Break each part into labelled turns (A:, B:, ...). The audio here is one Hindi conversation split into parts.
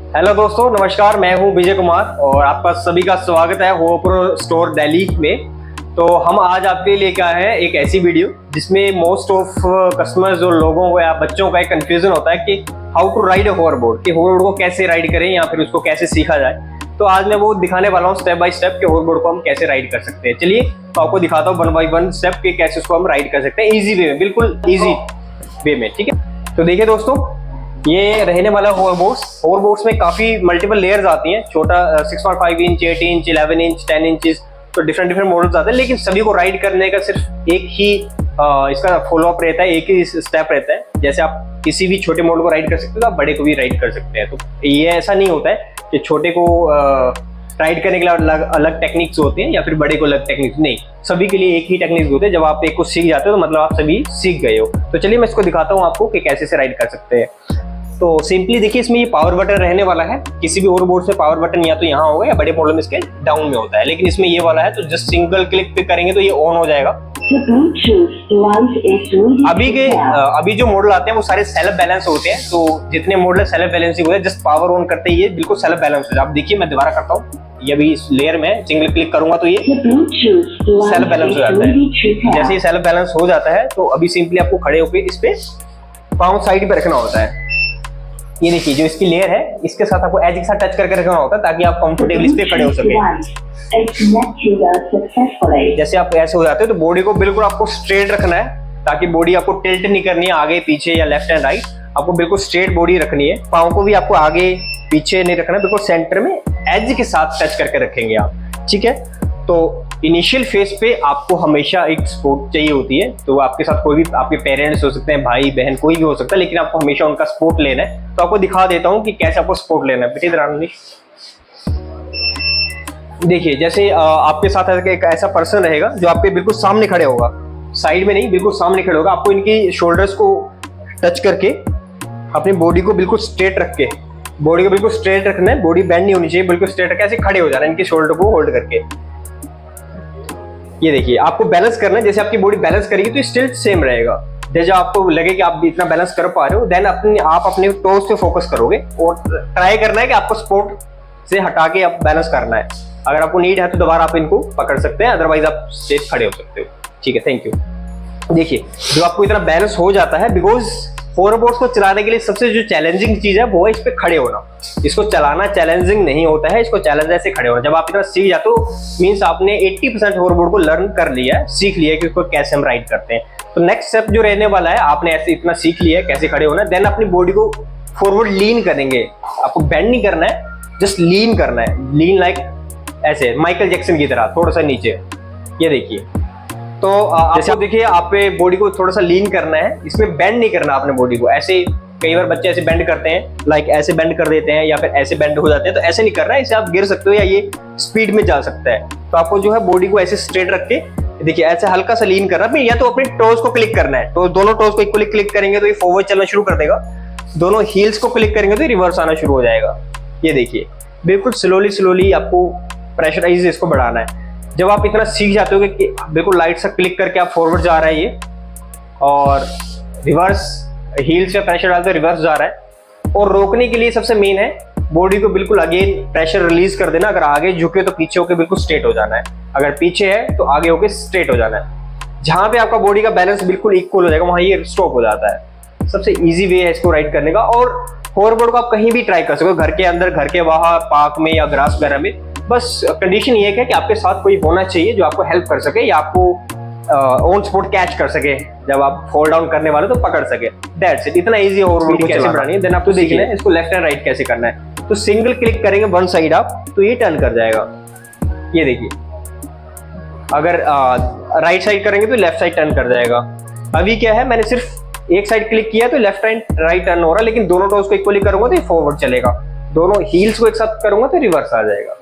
A: हेलो दोस्तों, नमस्कार। मैं हूं विजय कुमार और आपका सभी का स्वागत है होप्रो स्टोर दिल्ली में। तो हम आज आपके लिए क्या है एक ऐसी वीडियो जिसमें मोस्ट ऑफ कस्टमर्स और लोगों को या बच्चों का एक कंफ्यूजन होता है कि how to ride a hoverboard, कि होवरबोर्ड को कैसे राइड करें या फिर उसको कैसे सीखा जाए। तो आज मैं वो दिखाने वाला हूँ स्टेप बाय स्टेप कि होवरबोर्ड को हम कैसे राइड कर सकते हैं। चलिए तो आपको दिखाता हूँ वन बाय वन स्टेप के कैसे उसको हम राइड कर सकते हैं इजी वे में, बिल्कुल इजी वे में। ठीक है, तो देखिए दोस्तों, ये रहने वाला होवरबोर्ड्स में काफी मल्टीपल लेयर्स आती हैं। छोटा 6.5 इंच, 8 इंच, 11 इंच, 10 इंचेस, तो डिफरेंट मॉडल्स आते हैं। लेकिन सभी को राइड करने का सिर्फ एक ही इसका फॉलो अप रहता है, एक ही स्टेप रहता है। जैसे आप किसी भी छोटे मॉडल को राइड कर सकते हो तो आप बड़े को भी राइड कर सकते हैं। तो ये ऐसा नहीं होता है कि छोटे को राइड करने के लिए अलग टेक्निक्स होते हैं या फिर बड़े को अलग टेक्निक्स, नहीं, सभी के लिए एक ही टेक्निक्स होते हैं। जब आप एक को सीख जाते हो तो मतलब आप सभी सीख गए हो। तो चलिए मैं इसको दिखाता हूँ आपको कि कैसे से राइड कर सकते हैं। तो सिंपली देखिए, इसमें ये पावर बटन रहने वाला है। किसी भी होवरबोर्ड से पावर बटन या तो यहाँ होगा या बड़े मॉडल में इसके डाउन में होता है, लेकिन इसमें ये वाला है। तो जस्ट सिंगल क्लिक पे करेंगे तो ये ऑन हो जाएगा। अभी जो मॉडल आते हैं वो सारे सेल्फ बैलेंस होते हैं। तो जितने मॉडल सेल्फ बैलेंसिंग होते हैं, जस्ट पावर ऑन करते ही ये बिल्कुल सेल्फ बैलेंस हो जाए। आप देखिए, मैं दोबारा करता हूँ। ये अभी इस लेयर में सिंगल क्लिक करूंगा तो ये सेल्फ बैलेंस हो जाता है। जैसे ही सेल्फ बैलेंस हो जाता है तो अभी सिंपली आपको खड़े होकर इस पे पाँव साइड पे रखना होता है। ये देखिए, जो इसकी लेयर है इसके साथ आपको एज के साथ टच करके रखना होता है ताकि आप कंफर्टेबली इस पे खड़े हो सके। जैसे आप ऐसे हो जाते हो तो बॉडी को बिल्कुल आपको स्ट्रेट रखना है, ताकि बॉडी आपको टिल्ट नहीं करनी है आगे पीछे या लेफ्ट एंड राइट। आपको बिल्कुल स्ट्रेट बॉडी रखनी है। पाँव को भी आपको आगे पीछे नहीं रखना, बिल्कुल सेंटर में एज के साथ टच करके रखेंगे आप। ठीक है, तो इनिशियल फेज पे आपको हमेशा एक सपोर्ट चाहिए होती है। तो आपके साथ कोई भी, आपके पेरेंट्स हो सकते हैं, भाई बहन कोई भी हो सकता है, लेकिन आपको हमेशा उनका सपोर्ट लेना है। तो आपको दिखा देता हूँ कि कैसे आपको सपोर्ट लेना है। बेटे रानी, देखिए, जैसे आपके साथ एक ऐसा पर्सन रहेगा जो आपके बिल्कुल सामने खड़े होगा, साइड में नहीं, बिल्कुल सामने खड़े होगा। आपको इनकी शोल्डर्स को टच करके अपनी बॉडी को बिल्कुल स्ट्रेट रख के, बॉडी को बिल्कुल स्ट्रेट रखना है। बॉडी बेंड नहीं होनी चाहिए, बिल्कुल स्ट्रेट रख के ऐसे खड़े हो जाना है, इनके शोल्डर को होल्ड करके। ये देखिए, आपको बैलेंस करना है। जैसे आपकी बॉडी बैलेंस करेगी तो स्टिल सेम रहेगा। जैसे आपको लगे कि आप इतना बैलेंस कर पा रहे हो, देन आप अपने टोज पे फोकस करोगे और ट्राई करना है कि आपको सपोर्ट से हटा के आप बैलेंस करना है। अगर आपको नीड है तो दोबारा आप इनको पकड़ सकते हैं, अदरवाइज आप स्ट्रेट खड़े हो सकते हो। ठीक है, थैंक यू। देखिए, जो आपको इतना बैलेंस हो जाता है, बिकॉज होवरबोर्ड्स को चलाने के लिए सबसे जो चैलेंजिंग चीज है वो है इस पे खड़े होना। इसको चलाना चैलेंजिंग नहीं होता है, इसको चैलेंज ऐसे खड़े होना। जब आप इतना सीख जाते हो मींस आपने 80% होवरबोर्ड को लर्न कर लिया है, सीख लिया है कि उसको कैसे हम राइड करते हैं। तो नेक्स्ट स्टेप जो रहने वाला है, आपने ऐसे इतना सीख लिया है कैसे खड़े होना, देन अपनी बॉडी को फॉरवर्ड लीन करेंगे। आपको बेंड नहीं करना है, जस्ट लीन करना है। लीन लाइक ऐसे माइकल जैक्सन की तरह थोड़ा सा नीचे। ये देखिए, तो जैसे आप देखिए, आप पे बॉडी को थोड़ा सा लीन करना है, इसमें बेंड नहीं करना आपने बॉडी को। ऐसे कई बार बच्चे ऐसे बेंड करते हैं, लाइक ऐसे बेंड कर देते हैं या फिर ऐसे बेंड हो जाते हैं। तो ऐसे नहीं करना है, इससे आप गिर सकते हो या ये स्पीड में जा सकता है। तो आपको जो है बॉडी को ऐसे स्ट्रेट रख के देखिए ऐसे हल्का सा लीन करना है, या तो अपने टोज को क्लिक करना है। तो दोनों टोज को इक्वली क्लिक करेंगे तो ये फॉरवर्ड चलना शुरू कर देगा। दोनों हील्स को क्लिक करेंगे तो रिवर्स आना शुरू हो जाएगा। ये देखिए, बिल्कुल स्लोली आपको प्रेशराइज इसको बढ़ाना है। जब आप इतना सीख जाते हो कि बिल्कुल लाइट सा क्लिक करके आप फॉरवर्ड जा रहा है ये, और रिवर्स हील से प्रेशर डालते रिवर्स जा रहा है। और रोकने के लिए सबसे मेन है बॉडी को बिल्कुल अगेन प्रेशर रिलीज कर देना। अगर आगे झुके तो पीछे होकर बिल्कुल स्ट्रेट हो जाना है, अगर पीछे है तो आगे होकर स्ट्रेट हो जाना है। जहां पे आपका बॉडी का बैलेंस बिल्कुल इक्वल हो जाएगा वहां ये स्टॉप हो जाता है। सबसे इजी वे है इसको राइड करने का। और होवरबोर्ड को आप कहीं भी ट्राई कर सकते हो, घर के अंदर, घर के बाहर, पार्क में या ग्रास वगैरह में। बस कंडीशन ये है कि आपके साथ कोई होना चाहिए जो आपको हेल्प कर सके या आपको ऑन स्पॉट कैच कर सके। जब आप फॉल डाउन करने वाले तो पकड़ सके। That's it. इतना इजी है होवरबोर्ड को कैसे बढ़ानी है। देन आपको देखना है इसको लेफ्ट एंड राइट कैसे करना है। तो सिंगल क्लिक करेंगे वन साइड आप, तो ये टर्न कर जाएगा। ये देखिए, अगर राइट साइड करेंगे तो लेफ्ट साइड टर्न कर जाएगा। अभी क्या है, मैंने सिर्फ एक साइड क्लिक किया तो लेफ्ट एंड राइट टर्न हो रहा है, लेकिन दोनों टोज को इक्वली करूंगा तो ये फॉरवर्ड चलेगा। दोनों हील्स को एक साथ करूंगा तो रिवर्स आ जाएगा।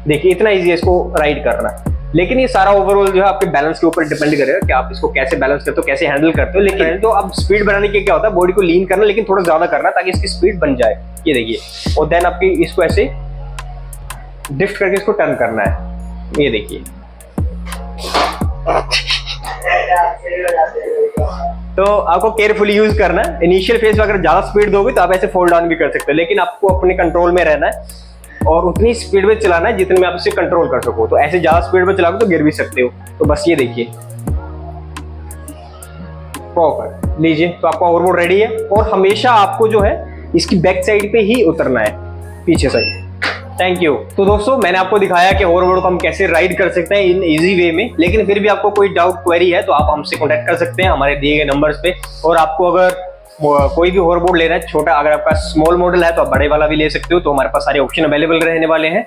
A: देखिए, इतना इजी है इसको राइड करना। लेकिन ये सारा ओवरऑल जो है आपके बैलेंस के ऊपर डिपेंड करेगा कि आप इसको कैसे बैलेंस करते हो, कैसे हैंडल करते हो। लेकिन तो अब स्पीड बनाने के क्या होता है, बॉडी को लीन करना, लेकिन थोड़ा ज्यादा करना ताकि इसकी स्पीड बन जाए। ये देखिए, और देन आपकी इसको ऐसे ड्रिफ्ट करके इसको टर्न करना है। ये देखिए, तो आपको केयरफुली यूज करना है। इनिशियल फेज में अगर ज्यादा स्पीड दोगे तो आप ऐसे फोल्ड डाउन भी कर सकते हो, लेकिन आपको अपने कंट्रोल में रहना है और उतनी स्पीड में चलाना है जितने में आप इसे कंट्रोल कर सको। तो ऐसे ज्यादा स्पीड में चलाओगे तो गिर भी सकते हो। तो बस ये देखिए, कर लीजिए, तो आपका ओवरबोर्ड रेडी है। और हमेशा आपको जो है इसकी बैक साइड पे ही उतरना है, पीछे साइड। Thank you. तो दोस्तों मैंने आपको दिखाया कि होवरबोर्ड को हम कैसे राइड कर सकते हैं इन इजी वे में। लेकिन फिर भी आपको कोई डाउट क्वेरी है तो आप हमसे कॉन्टेक्ट कर सकते हैं हमारे दिए गए नंबर्स पे। और आपको अगर कोई भी होवरबोर्ड लेना है छोटा, अगर आपका स्मॉल मॉडल है तो आप बड़े वाला भी ले सकते हो। तो हमारे पास सारे ऑप्शन अवेलेबल रहने वाले हैं।